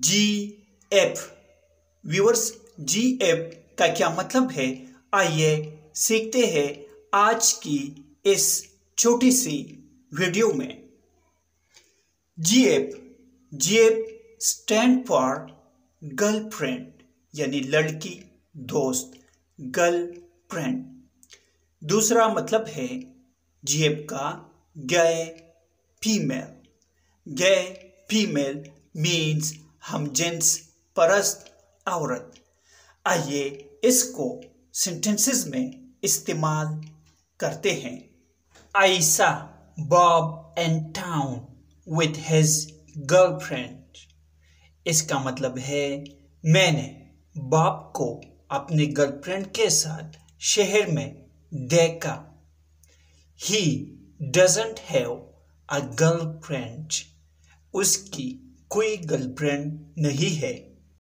जी F. Viewers, जी F का क्या मतलब है, आइए सीखते हैं आज की इस छोटी सी वीडियो में। जी एफ स्टैंड फॉर गर्लफ्रेंड, यानी लड़की दोस्त, गर्लफ्रेंड। दूसरा मतलब है जीएफ का गए फीमेल। गए फीमेल मीन्स हम जेंट्स परस्त औरत। आइए इसको सेंटेंसेस में इस्तेमाल करते हैं। Ayesha Bob and town with his girlfriend. इसका मतलब है मैंने बॉब को अपने गर्लफ्रेंड के साथ शहर में देखा। He doesn't have a girlfriend. उसकी कोई गर्लफ्रेंड नहीं है।